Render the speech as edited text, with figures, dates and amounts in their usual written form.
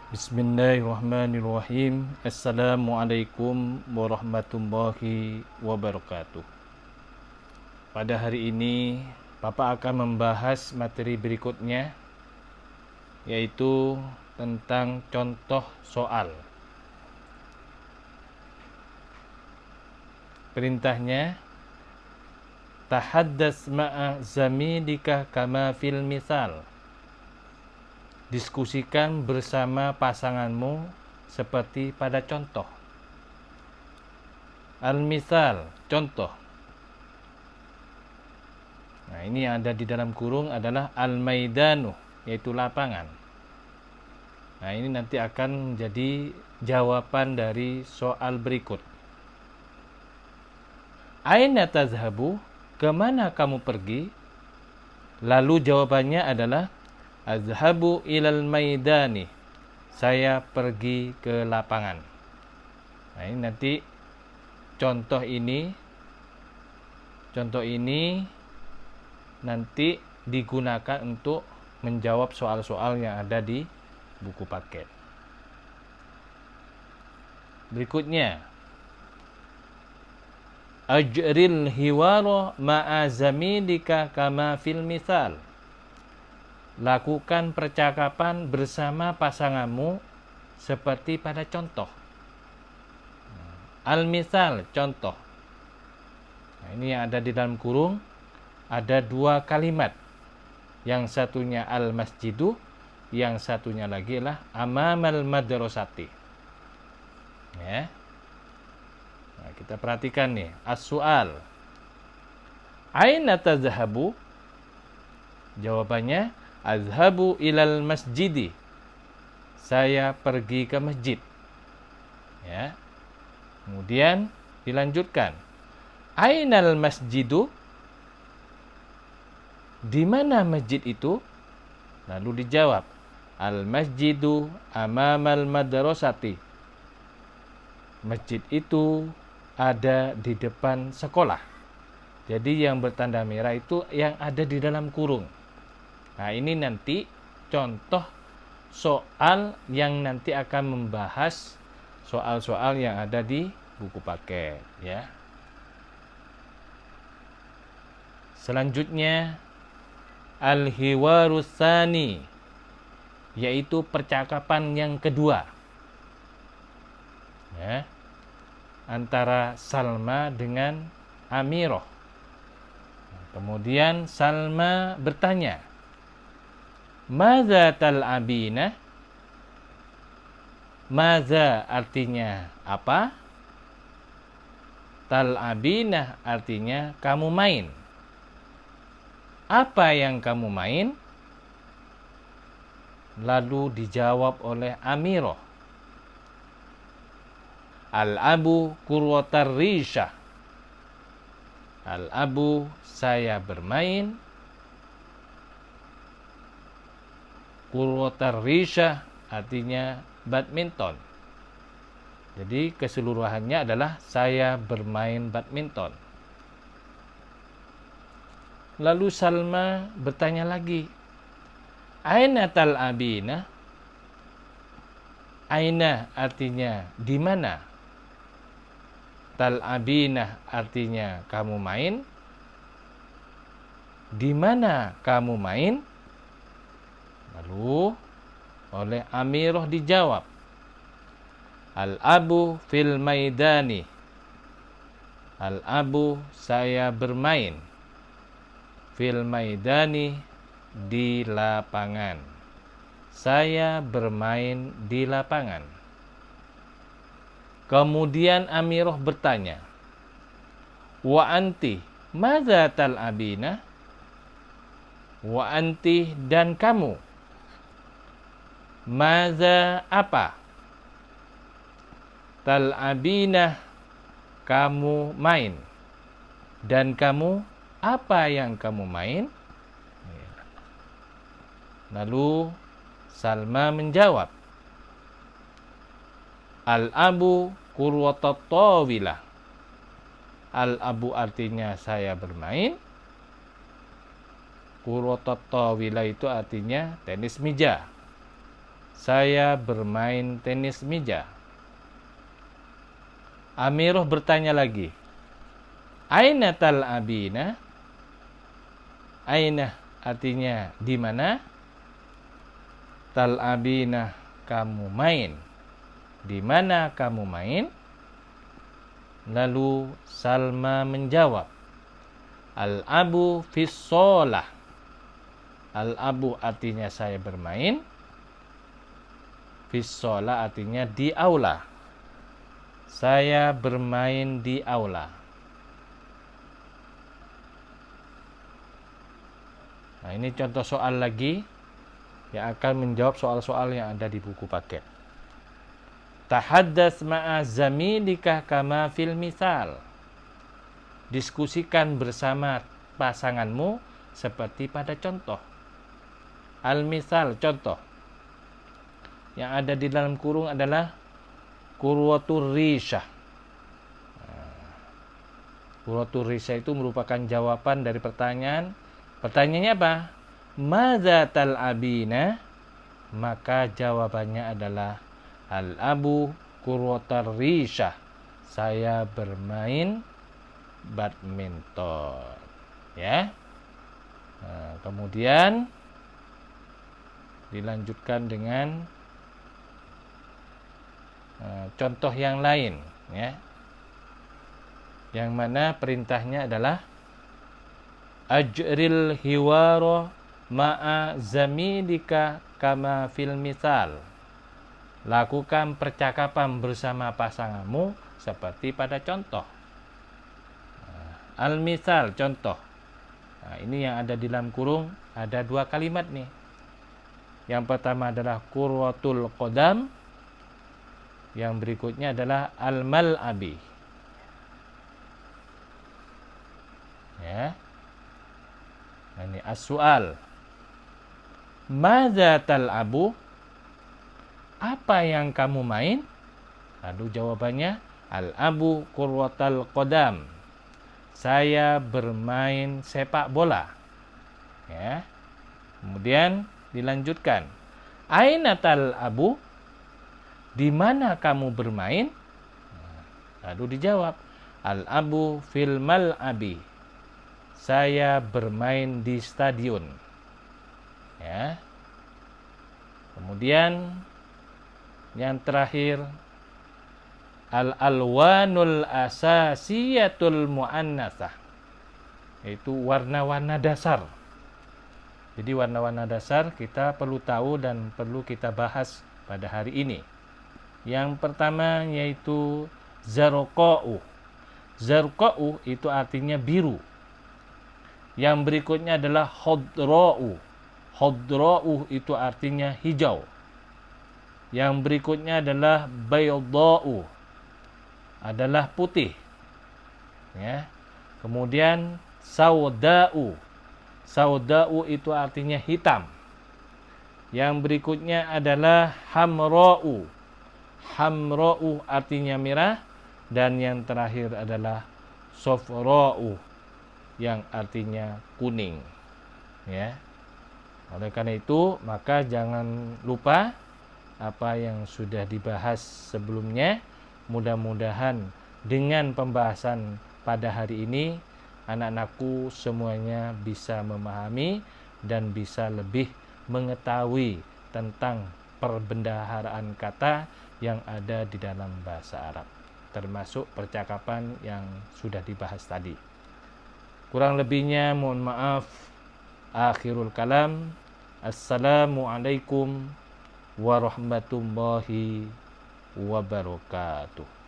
Bismillahirrahmanirrahim. Assalamualaikum warahmatullahi wabarakatuh. Pada hari ini, Bapak akan membahas materi berikutnya, yaitu tentang contoh soal. Perintahnya, tahaddas ma'a zamilika kama fil misal. Diskusikan bersama pasanganmu seperti pada contoh. Al-misal, contoh. Nah, ini yang ada di dalam kurung adalah al-maidanu, yaitu lapangan. Nah, ini nanti akan menjadi jawaban dari soal berikut. Aina tazhabu? Kemana kamu pergi? Lalu jawabannya adalah azhabu ilal maidani. Saya pergi ke lapangan. Nah, ini nanti contoh ini nanti digunakan untuk menjawab soal-soal yang ada di buku paket. Berikutnya, ajril hiwara ma'a zamilika kama fil misal. Lakukan percakapan bersama pasanganmu seperti pada contoh. Al-misal, contoh. Nah, ini yang ada di dalam kurung ada dua kalimat. Yang satunya al-masjidu, yang satunya lagi adalah amamal madrasati. Ya. Nah, kita perhatikan nih, as-su'al. Aina tazhabu? Jawabannya azhabu ilal masjidi. Saya pergi ke masjid. Ya. Kemudian dilanjutkan. Ainal masjidu? Di mana masjid itu? Lalu dijawab, al masjidu amamal madrasati. Masjid itu ada di depan sekolah. Jadi yang bertanda merah itu yang ada di dalam kurung. Nah, ini nanti contoh soal yang nanti akan membahas soal-soal yang ada di buku paket, ya. Selanjutnya al-hiwarus tsani, yaitu percakapan yang kedua. Ya. Antara Salma dengan Amirah. Kemudian Salma bertanya, "Madza tal'abina?" Madza artinya apa? Tal'abina artinya kamu main. Apa yang kamu main? Lalu dijawab oleh Amirah, al-abu kurwatar risha. Al-abu, saya bermain. Kurwatar risha artinya badminton. Jadi keseluruhannya adalah saya bermain badminton. Lalu Salma bertanya lagi, aina tal'abina? Aina artinya di mana? Tal'abina artinya kamu main. Di mana kamu main? Lalu oleh Amirah dijawab, al-abu fil maidani. Al-abu, saya bermain. Fil maidani, di lapangan. Saya bermain di lapangan. Kemudian Amirah bertanya, wa anti madza tal'abina? Wa anti, dan kamu? Madza, apa? Tal'abina, kamu main. Dan kamu, apa yang kamu main? Lalu Salma menjawab, al-abu kurwatat tawilah. Al-abu artinya saya bermain. Kurwatat tawilah itu artinya tenis meja. Saya bermain tenis meja. Amirah bertanya lagi, aina tal'abina? Aina artinya di mana? Tal'abina, kamu main. Di mana kamu main? Lalu Salma menjawab, al-abu fis shalah. Al-abu artinya saya bermain. Fis shalah artinya di aula. Saya bermain di aula. Nah, ini contoh soal lagi yang akan menjawab soal-soal yang ada di buku paket. Tahaddas ma'a zamilika kama fil misal. Diskusikan bersama pasanganmu seperti pada contoh. Al-misal, contoh. Yang ada di dalam kurung adalah Qurwatur Risyah. Qurwatur Risyah itu merupakan jawaban dari pertanyaan. Pertanyaannya apa? Madza tal'abina? Maka jawabannya adalah al-abu Qurwatur Risyah. Saya bermain badminton. Ya. Nah, kemudian dilanjutkan dengan contoh yang lain, ya, yang mana perintahnya adalah ajril hiwaro ma'a zamilika kama fil misal. Lakukan percakapan bersama pasanganmu seperti pada contoh. Al-misal, contoh. Nah, ini yang ada di dalam kurung ada dua kalimat nih. Yang pertama adalah Qurwatul Qadam. Yang berikutnya adalah al-mal'abi. Ya. Nah, ini as-su'al. Madza tal'abu? Apa yang kamu main? Lalu jawabannya al-abu Qurwatul Qadam. Saya bermain sepak bola. Ya. Kemudian dilanjutkan. Aina tal'abu? Di mana kamu bermain? Lalu dijawab, al-abu fil mal'abi. Saya bermain di stadion. Ya. Kemudian yang terakhir, al-alwanul asasiyatul muannasah. Yaitu warna-warna dasar. Jadi warna-warna dasar kita perlu tahu dan perlu kita bahas pada hari ini. Yang pertama yaitu zarqa'u. Zarqa'u itu artinya biru. Yang berikutnya adalah khadra'u. Khadra'u itu artinya hijau. Yang berikutnya adalah baydha'u. Adalah putih. Ya. Kemudian sauda'u. Sauda'u itu artinya hitam. Yang berikutnya adalah hamra'u. Hamra'u artinya merah. Dan yang terakhir adalah safra'u yang artinya kuning. Ya. Oleh karena itu, maka jangan lupa apa yang sudah dibahas sebelumnya. Mudah-mudahan dengan pembahasan pada hari ini, anak-anakku semuanya bisa memahami dan bisa lebih mengetahui tentang perbendaharaan kata yang ada di dalam bahasa Arab, termasuk percakapan yang sudah dibahas tadi. Kurang lebihnya mohon maaf. Akhirul kalam. Assalamualaikum warahmatullahi wabarakatuh.